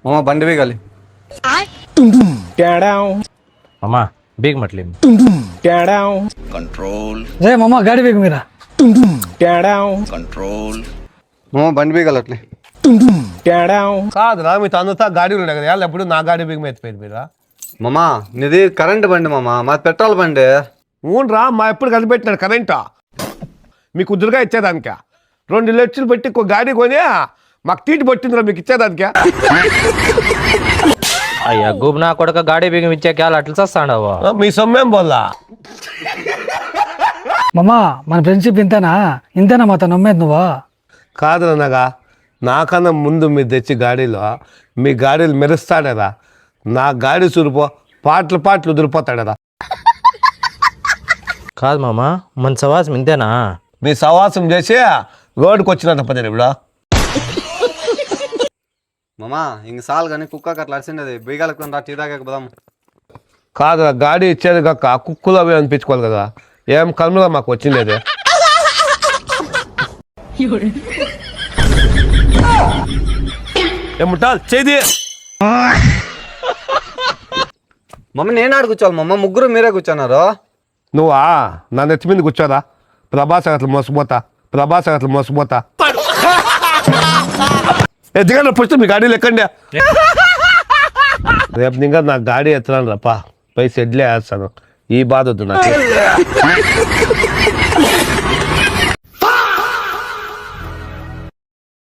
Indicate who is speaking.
Speaker 1: మామ బండి వేగాలి.
Speaker 2: అమ్మా బీగ్ మట్లేం
Speaker 3: రే మామ గాడి వేగ మీరా
Speaker 1: మామ బండి వేగాలి అట్లే.
Speaker 4: కాదురా మీతో అందుతా గాడి ఉండే కదా ఎప్పుడు నా గాడి బిగ్ ఎత్తిపోయింది మీరా.
Speaker 1: మామ నీది కరెంట్ బండి మామ, మాది పెట్రోల్ బండి.
Speaker 4: ఊన్రా మా ఎప్పుడు కనిపెట్టినాడు కరెంటా మీకు కుదురుగా ఇచ్చేదానికా 2 లక్షలు పెట్టి ఒక గాడి కొని మాకు తీటి పట్టిందిరా మీకు ఇచ్చేదానికా.
Speaker 2: అయ్యా గుబ్ నా కొడక గాడి బిగం ఇచ్చాక అట్లా చేస్తాండవా?
Speaker 4: మీ సొమ్మేం బోల్లా
Speaker 3: మామ మన ఫ్రెండ్షిప్ ఇంతేనా మాతో నమ్మేది నువ్వా?
Speaker 4: కాదురా నగా నాకన్నా ముందు మీరు తెచ్చి గాడీలో మీ గాడీలు మెరుస్తాడేదా, నా గాడి చూరిపో పాటలు ఉదిరిపోతాడేదా.
Speaker 2: కాదు మామా మన సవాసం ఇంతేనా?
Speaker 4: మీ సవాసం చేసి రోడ్డుకు వచ్చినంత పని ఇప్పుడు
Speaker 1: మామ ఇంక సాల్ కానీ కుక్కకి అట్లా అరిసిండేది బీగాలకు రా టీ తాగాక పోదాం.
Speaker 4: కాదురా గాడి ఇచ్చేది కాక కుక్కులు అవి అనిపించుకోవాలి కదా, ఏం కర్మలో మాకు వచ్చిండేది. ఏముంటా చేది
Speaker 1: మమ్మ నేను ఆడ కూర్చోవాలి మమ్మ, ముగ్గురు మీరే కూర్చున్నారు.
Speaker 4: నువ్వా నా నెత్తి మీద కూర్చోరా, ప్రభాస్ అట్లా మోసపోతా ఎదిగా పుస్తకం మీ గాడీలు ఎక్కండి. రేపు ఇంకా నా గాడి ఎత్తరాను రప్ప పై సెడ్లే వేస్తాను, ఈ బాధ వద్దు నాకు.